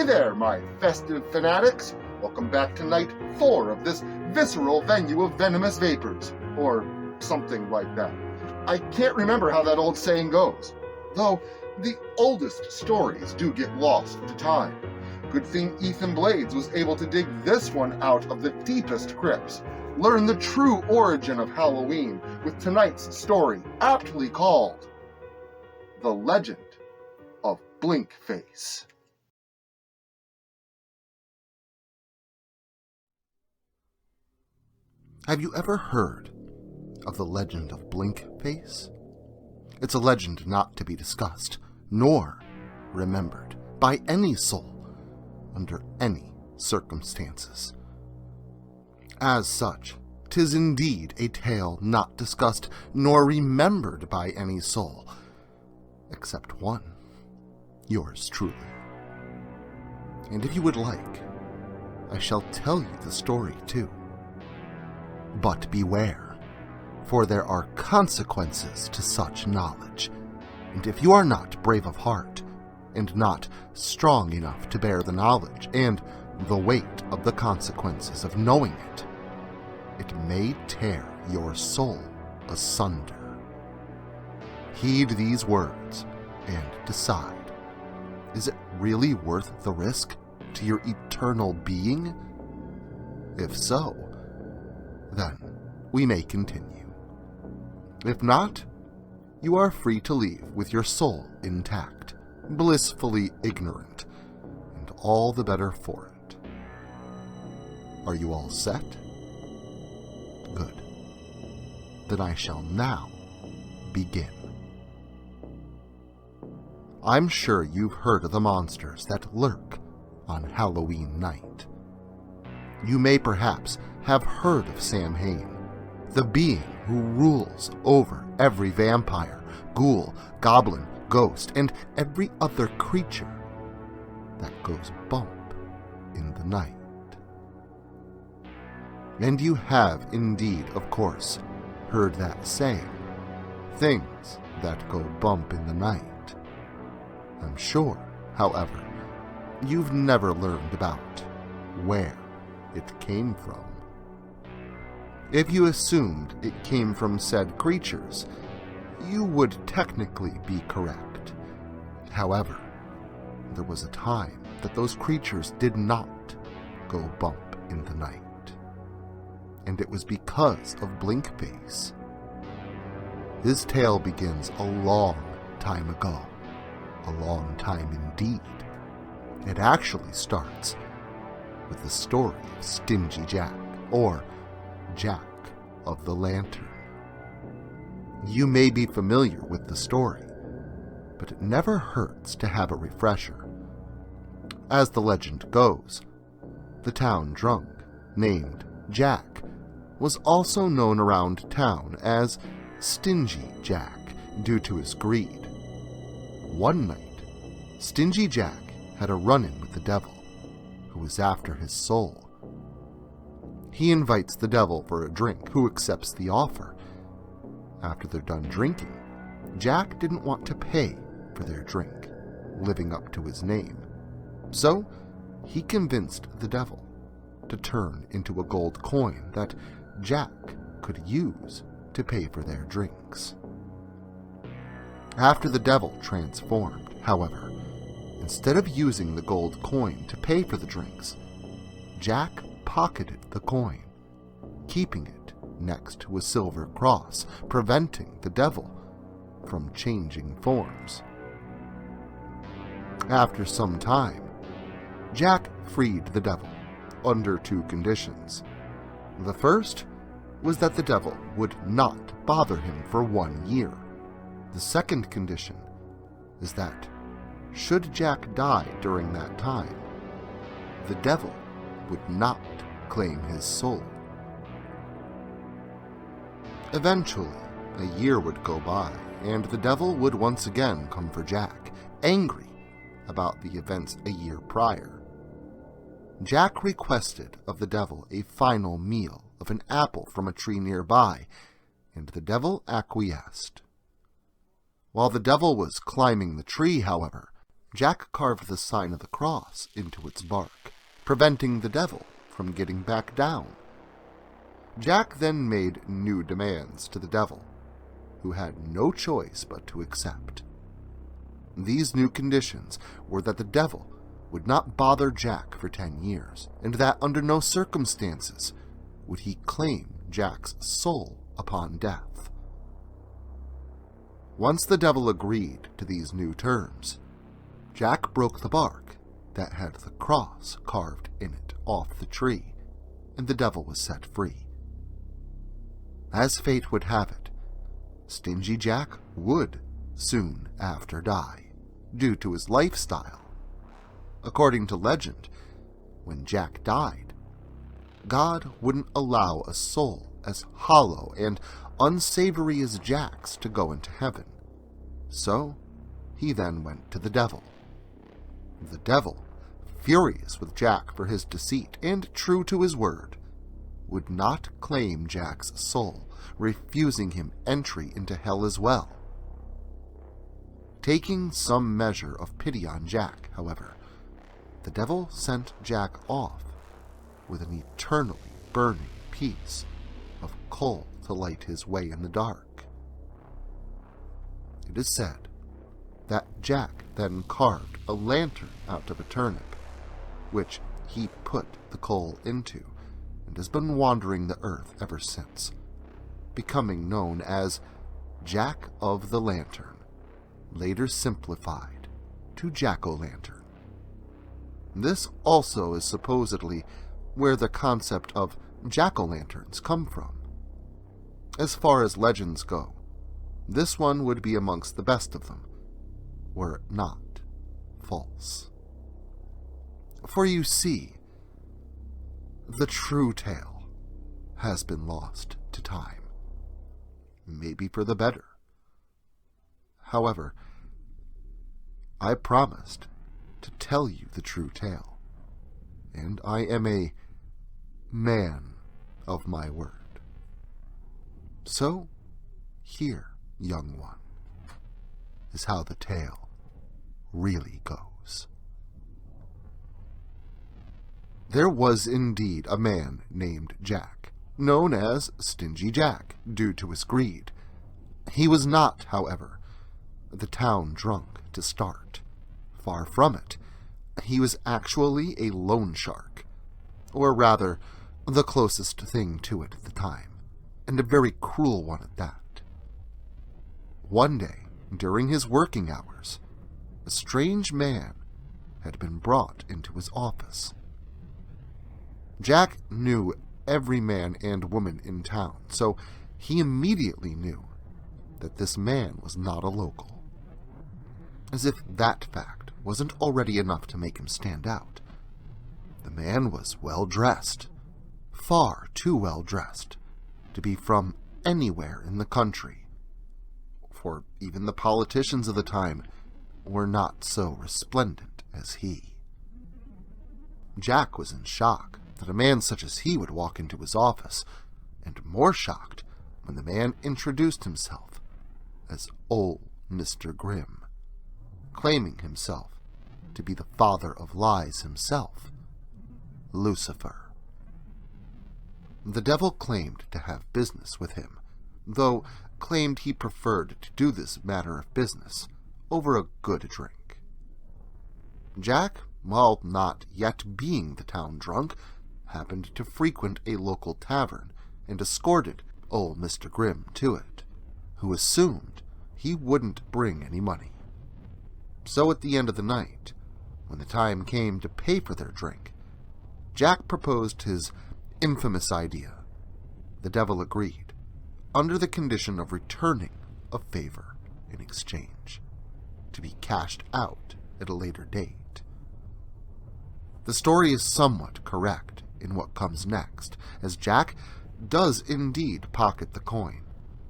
there, my festive fanatics! Welcome back to night 4 of this visceral venue of venomous vapors, or something like that. I can't remember how that old saying goes, though the oldest stories do get lost to time. Good thing Ethan Blades was able to dig this one out of the deepest crypts. Learn the true origin of Halloween with tonight's story, aptly called The Legend of Blinkface. Have you ever heard of the legend of Blinkface? It's a legend not to be discussed, nor remembered by any soul under any circumstances. As such, 'tis indeed a tale not discussed nor remembered by any soul, except one, yours truly. And if you would like, I shall tell you the story too. But beware, for there are consequences to such knowledge, and if you are not brave of heart, and not strong enough to bear the knowledge and the weight of the consequences of knowing it, it may tear your soul asunder. Heed these words and decide, is it really worth the risk to your eternal being? If so, then we may continue. If not, you are free to leave with your soul intact, blissfully ignorant, and all the better for it. Are you all set? Good. Then I shall now begin. I'm sure you've heard of the monsters that lurk on Halloween night. You may perhaps have heard of Samhain, the being who rules over every vampire, ghoul, goblin, ghost, and every other creature that goes bump in the night. And you have indeed, of course, heard that saying, things that go bump in the night. I'm sure, however, you've never learned about where it came from. If you assumed it came from said creatures, you would technically be correct. However, there was a time that those creatures did not go bump in the night. And it was because of Blinkface. His tale begins a long time ago. A long time indeed. It actually starts with the story of Stingy Jack, or Jack of the Lantern. You may be familiar with the story, but it never hurts to have a refresher. As the legend goes, the town drunk, named Jack, was also known around town as Stingy Jack due to his greed. One night, Stingy Jack had a run-in with the devil, who was after his soul. He invites the devil for a drink, who accepts the offer. After they're done drinking, Jack didn't want to pay for their drink, living up to his name. So, he convinced the devil to turn into a gold coin that Jack could use to pay for their drinks. After the devil transformed, however, instead of using the gold coin to pay for the drinks, Jack pocketed the coin, keeping it next to a silver cross, preventing the devil from changing forms. After some time, Jack freed the devil under 2 conditions. The first was that the devil would not bother him for 1 year. The second condition is that, should Jack die during that time, the devil would not claim his soul. Eventually, a year would go by, and the devil would once again come for Jack, angry about the events a year prior. Jack requested of the devil a final meal of an apple from a tree nearby, and the devil acquiesced. While the devil was climbing the tree, however, Jack carved the sign of the cross into its bark, preventing the devil from getting back down. Jack then made new demands to the devil, who had no choice but to accept. These new conditions were that the devil would not bother Jack for 10 years, and that under no circumstances would he claim Jack's soul upon death. Once the devil agreed to these new terms, Jack broke the bark that had the cross carved in it off the tree, and the devil was set free. As fate would have it, Stingy Jack would soon after die, due to his lifestyle. According to legend, when Jack died, God wouldn't allow a soul as hollow and unsavory as Jack's to go into heaven. So, he then went to the devil. The devil, furious with Jack for his deceit and true to his word, would not claim Jack's soul, refusing him entry into hell as well. Taking some measure of pity on Jack, however, the devil sent Jack off with an eternally burning piece of coal to light his way in the dark. It is said that Jack then carved a lantern out of a turnip, which he put the coal into, and has been wandering the earth ever since, becoming known as Jack of the Lantern, later simplified to Jack-o'-lantern. This also is supposedly where the concept of jack-o'-lanterns come from. As far as legends go, this one would be amongst the best of them, were it not false. For you see, the true tale has been lost to time, maybe for the better. However, I promised to tell you the true tale, and I am a man of my word. So, here, young one, is how the tale really goes. There was indeed a man named Jack, known as Stingy Jack, due to his greed. He was not, however, the town drunk to start. Far from it. He was actually a loan shark, or rather, the closest thing to it at the time, and a very cruel one at that. One day, during his working hours, a strange man had been brought into his office. Jack knew every man and woman in town, so he immediately knew that this man was not a local. As if that fact wasn't already enough to make him stand out, the man was well-dressed, far too well-dressed to be from anywhere in the country, for even the politicians of the time were not so resplendent as he. Jack was in shock that a man such as he would walk into his office, and more shocked when the man introduced himself as old Mr. Grimm, claiming himself to be the father of lies himself, Lucifer. The devil claimed to have business with him, though claimed he preferred to do this matter of business over a good drink. Jack, while not yet being the town drunk, happened to frequent a local tavern and escorted old Mr. Grimm to it, who assumed he wouldn't bring any money. So at the end of the night, when the time came to pay for their drink, Jack proposed his infamous idea. The devil agreed, under the condition of returning a favor in exchange, to be cashed out at a later date. The story is somewhat correct in what comes next, as Jack does indeed pocket the coin,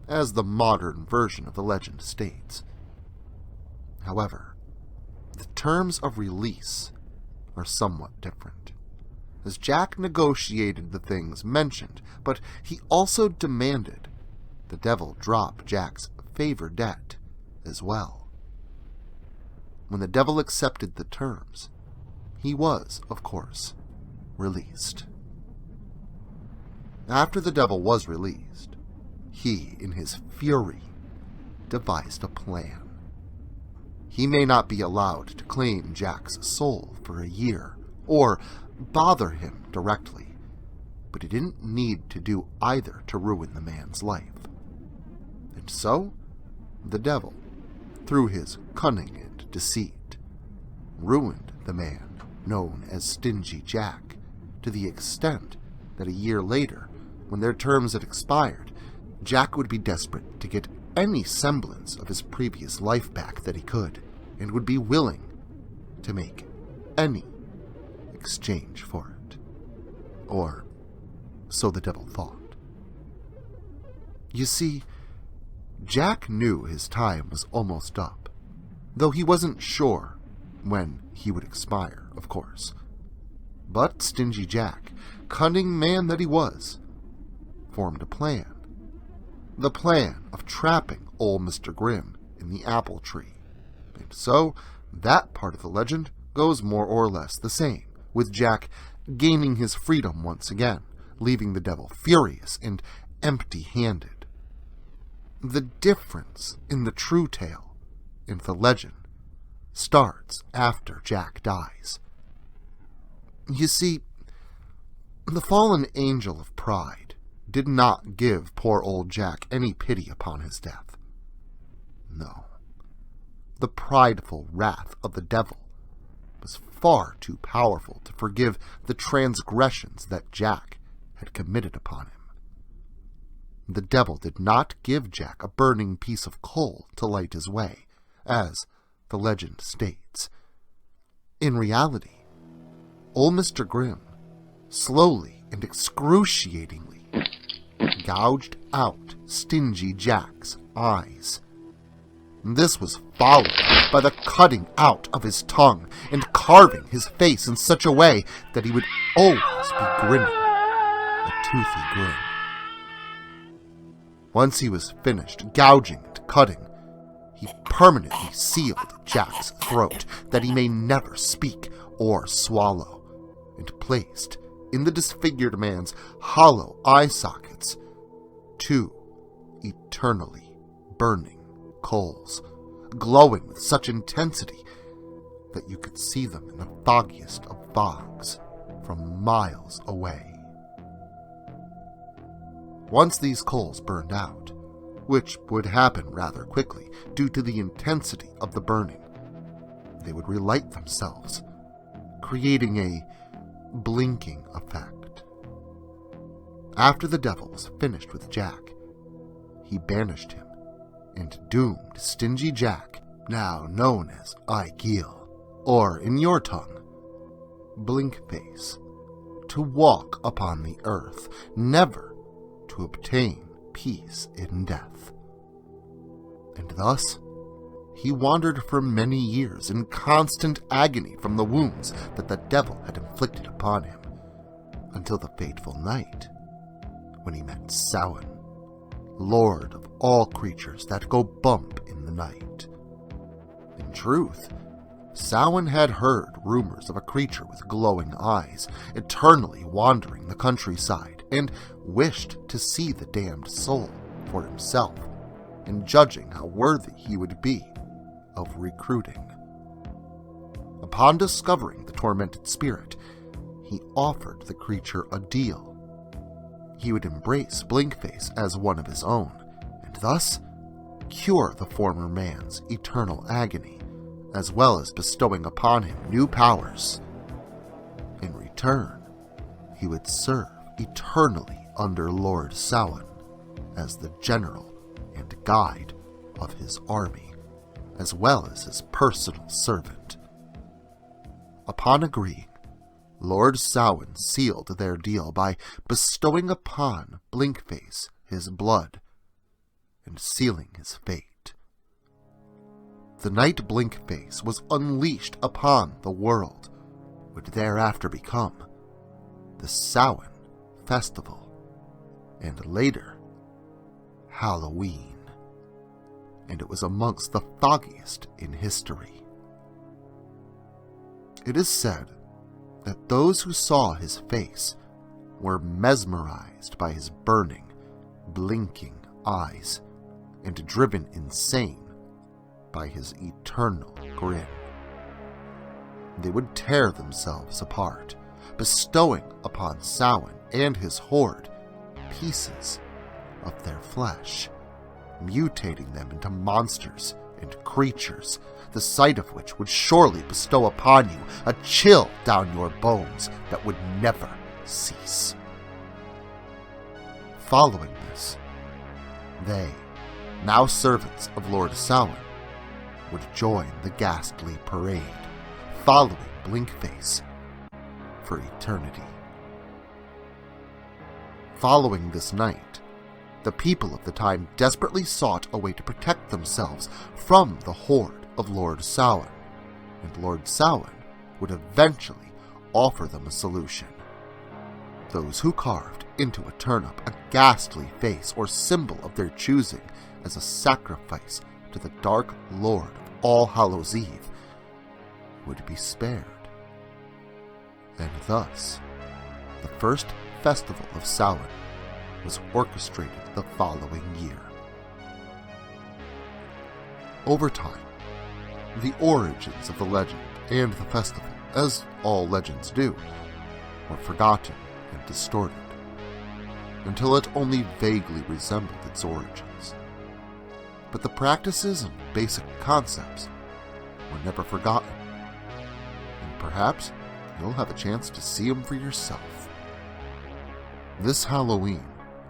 as the modern version of the legend states. However, the terms of release are somewhat different, as Jack negotiated the things mentioned, but he also demanded the devil drop Jack's favor debt as well. when the devil accepted the terms, he was, of course, released. After the devil was released, he, in his fury, devised a plan. He may not be allowed to claim Jack's soul for a year, or bother him directly, but he didn't need to do either to ruin the man's life. And so, the devil, through his cunning and deceit, ruined the man known as Stingy Jack, to the extent that a year later, when their terms had expired, Jack would be desperate to get any semblance of his previous life back that he could, and would be willing to make any exchange for it. Or so the devil thought. You see, Jack knew his time was almost up, though he wasn't sure when he would expire, of course. But Stingy Jack, cunning man that he was, formed a plan. The plan of trapping old Mr. Grimm in the apple tree. And so, that part of the legend goes more or less the same, with Jack gaining his freedom once again, leaving the devil furious and empty-handed. The difference in the true tale and the legend starts after Jack dies. You see, the fallen angel of pride did not give poor old Jack any pity upon his death. No. The prideful wrath of the devil was far too powerful to forgive the transgressions that Jack had committed upon him. The devil did not give Jack a burning piece of coal to light his way, as the legend states. In reality, old Mr. Grimm slowly and excruciatingly gouged out Stingy Jack's eyes. This was followed by the cutting out of his tongue and carving his face in such a way that he would always be grinning a toothy grin. Once he was finished gouging and cutting, he permanently sealed Jack's throat that he may never speak or swallow, and placed in the disfigured man's hollow eye sockets 2 eternally burning coals, glowing with such intensity that you could see them in the foggiest of fogs from miles away. Once these coals burned out, which would happen rather quickly due to the intensity of the burning, they would relight themselves, creating a blinking effect. After the devil was finished with Jack, he banished him and doomed Stingy Jack, now known as Igeel, or in your tongue, Blinkface, to walk upon the earth, never to obtain peace in death. And thus, he wandered for many years in constant agony from the wounds that the devil had inflicted upon him, until the fateful night when he met Suton, lord of all creatures that go bump in the night. In truth, Suton had heard rumors of a creature with glowing eyes, eternally wandering the countryside, and wished to see the damned soul for himself, and judging how worthy he would be of recruiting. Upon discovering the tormented spirit, he offered the creature a deal. He would embrace Blinkface as one of his own, and thus cure the former man's eternal agony, as well as bestowing upon him new powers. In return, he would serve eternally under Lord Suton as the general and guide of his army, as well as his personal servant. Upon agreeing, Lord Suton sealed their deal by bestowing upon Blinkface his blood and sealing his fate. The night Blinkface was unleashed upon the world would thereafter become the Suton Festival, and later Halloween, and it was amongst the foggiest in history. It is said that those who saw his face were mesmerized by his burning, blinking eyes and driven insane by his eternal grin. They would tear themselves apart, bestowing upon Samhain and his horde pieces of their flesh, mutating them into monsters and creatures, the sight of which would surely bestow upon you a chill down your bones that would never cease. Following this, they, now servants of Lord Samhain, would join the ghastly parade, following Blinkface for eternity. Following this night, the people of the time desperately sought a way to protect themselves from the horde of Lord Samhain, and Lord Samhain would eventually offer them a solution. Those who carved into a turnip a ghastly face or symbol of their choosing as a sacrifice to the Dark Lord of All Hallows Eve would be spared. And thus, the first festival of Samhain was orchestrated the following year. Over time, the origins of the legend and the festival, as all legends do, were forgotten and distorted, until it only vaguely resembled its origins. But the practices and basic concepts were never forgotten, and perhaps you'll have a chance to see them for yourself. This Halloween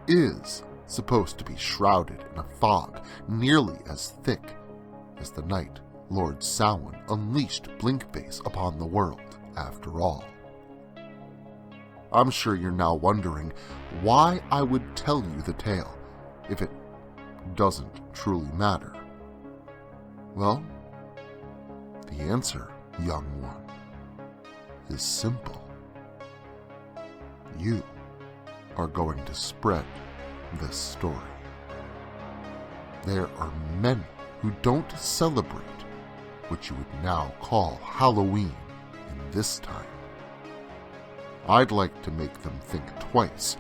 is supposed to be shrouded in a fog nearly as thick as the night Lord Samhain unleashed Blinkface upon the world, after all. I'm sure you're now wondering why I would tell you the tale if it doesn't truly matter. Well, the answer, young one, is simple. You are going to spread this story. There are many who don't celebrate what you would now call Halloween in this time. I'd like to make them think twice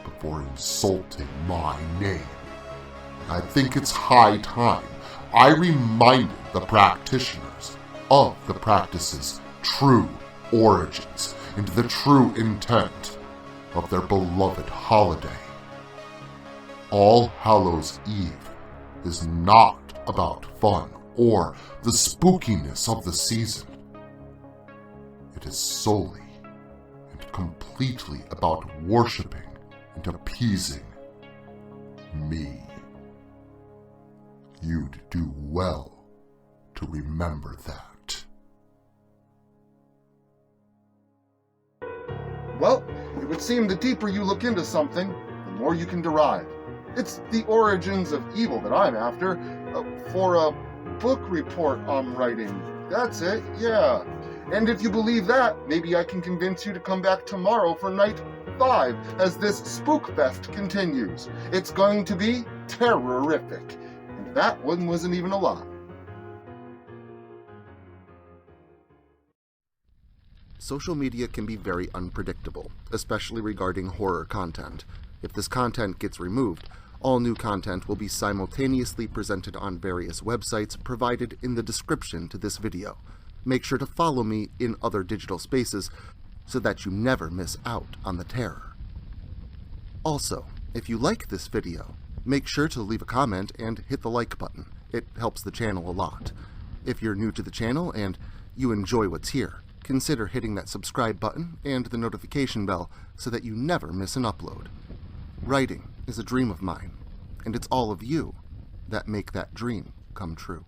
before insulting my name. I think it's high time I reminded the practitioners of the practice's true origins and the true intent of their beloved holiday. All Hallows Eve is not about fun or the spookiness of the season. It is solely and completely about worshipping and appeasing me. You'd do well to remember that. Well, it would seem the deeper you look into something, the more you can derive. It's the origins of evil that I'm after, for a book report I'm writing. That's it, yeah. And if you believe that, maybe I can convince you to come back tomorrow for night 5 as this Spook Fest continues. It's going to be terrorific. And that one wasn't even a lie. Social media can be very unpredictable, especially regarding horror content. If this content gets removed, all new content will be simultaneously presented on various websites provided in the description to this video. Make sure to follow me in other digital spaces so that you never miss out on the terror. Also, if you like this video, make sure to leave a comment and hit the like button. It helps the channel a lot. If you're new to the channel and you enjoy what's here, consider hitting that subscribe button and the notification bell so that you never miss an upload. Writing is a dream of mine, and it's all of you that make that dream come true.